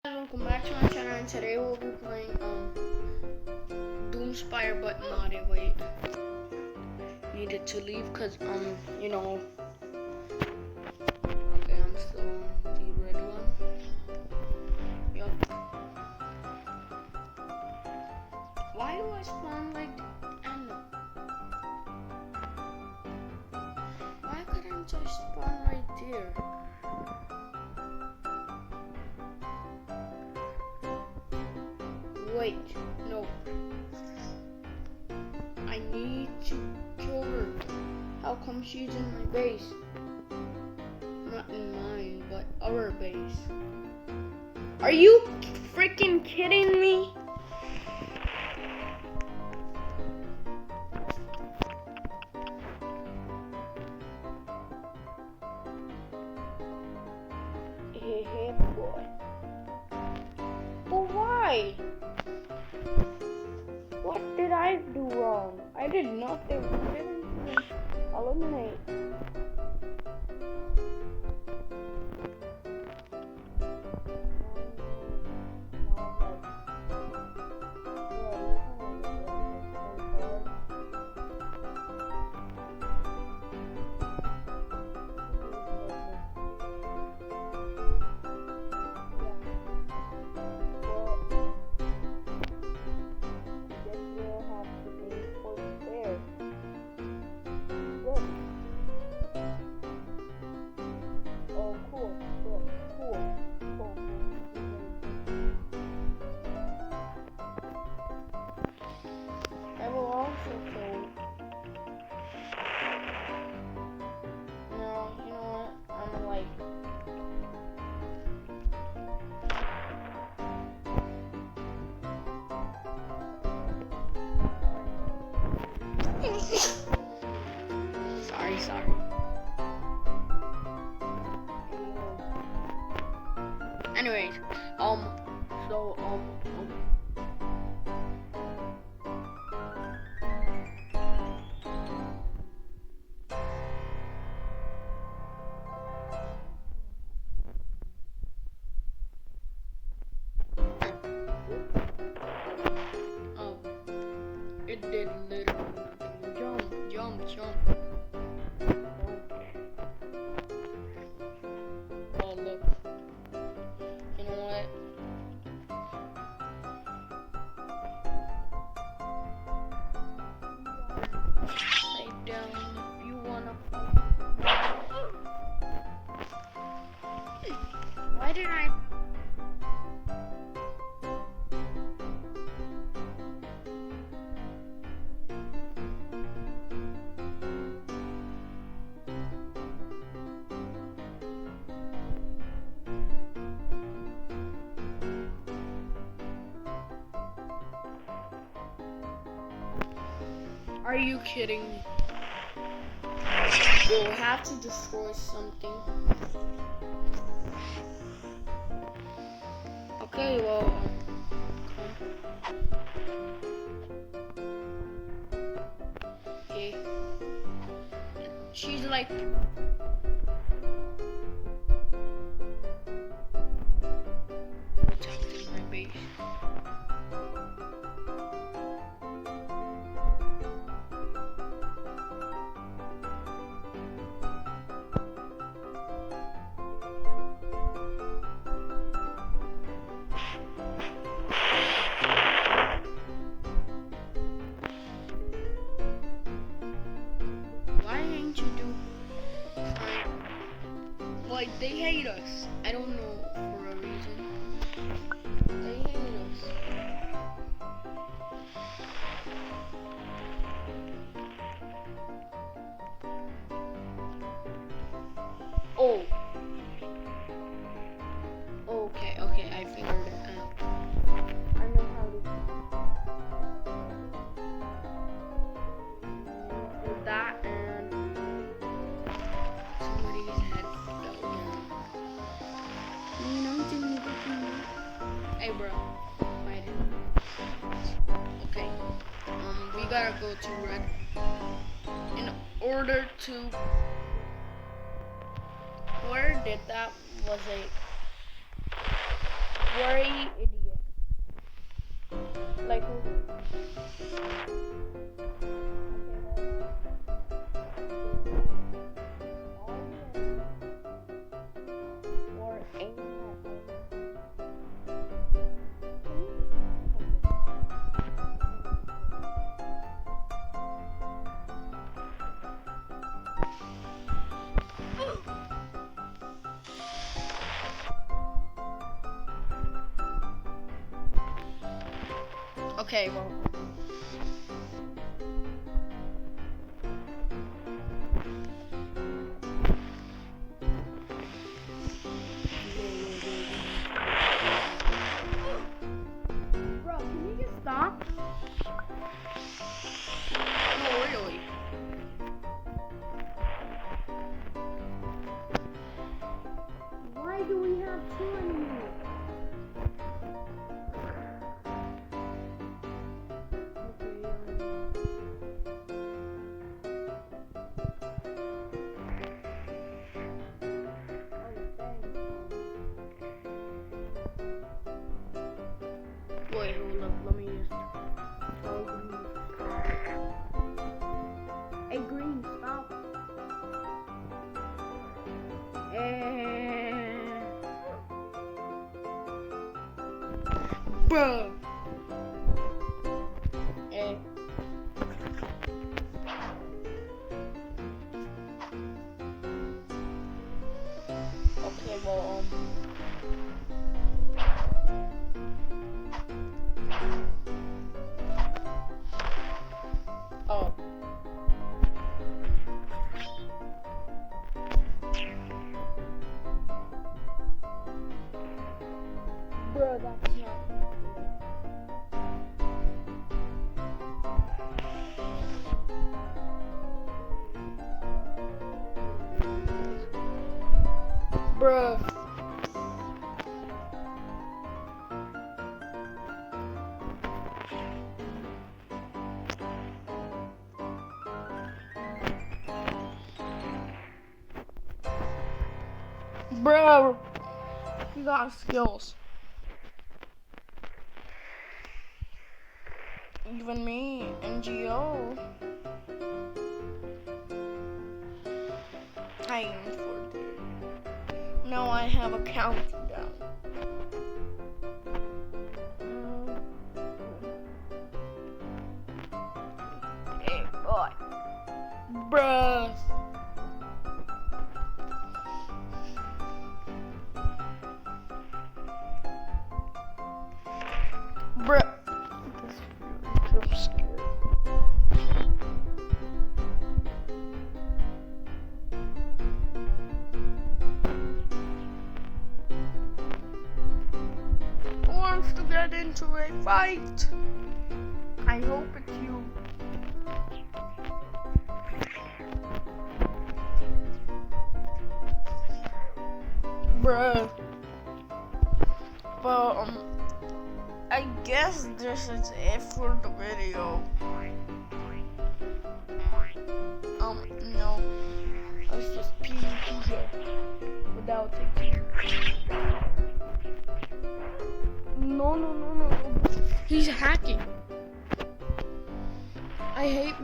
Welcome back to my channel, and today we'll be playing Doomspire, but not it. Wait, needed to leave because you know. Okay, I'm still on the red one. Yup. Why do I spawn like and why couldn't I spawn right there? Wait, no. I need to kill her. How come she's in my base? Not in mine, but our base. Are you freaking kidding me? Hey, boy. But why? What did I do wrong? I did nothing. I didn't even eliminate. I will also kill. No, you know what? I'm like. Sorry. Anyways, so it did literally jump. Oh look, you know what? Lay down if you wanna. Why did I? Are you kidding me? We'll have to destroy something. Okay, well, okay. She's like. Protecting my base. Why ain't you do? Like they hate us. I don't know for a reason. They hate us. Oh. Okay, I figured it out. I know how to do that and somebody's head fell down. Hey bro, fight it. Okay. We gotta go to red in order to. Where did that was a Where you idiot? Like who? Or aim okay, well. Bro, can you just stop? No, really. Why do we have two enemies? Wait, hold up, let me just... Hey, green, stop. Bruh. Eh. Okay, well, oh. Bro, that's not. Bruh. Bro, you got skills. Even me, NGO. I aim for it. Now I have a countdown. Hey, boy. Bruh. Bruh. I'm scared. Who wants to get into a fight? I hope it's you. Bruh. But I guess this is it for the video. No. Let's just PvP here without taking. No. He's hacking. I hate.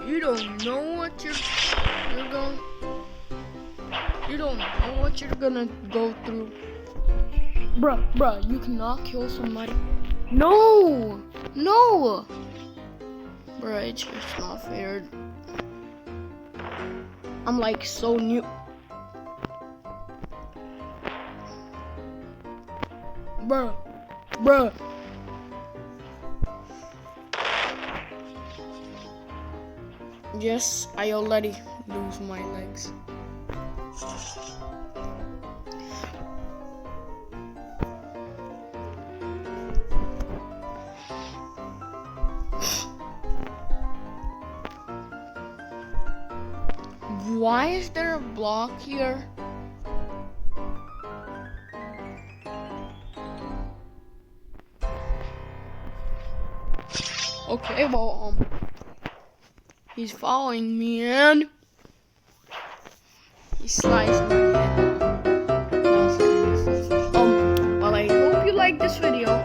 You don't know what you're going. You don't know what you're gonna go through. Bruh, you cannot kill somebody. No. Bruh, it's just not fair. I'm like so new. Bruh. Yes, I already lose my legs. Why is there a block here? Okay, well, he's following me and he sliced my head off. That was kind of funny. Well, I hope you liked this video.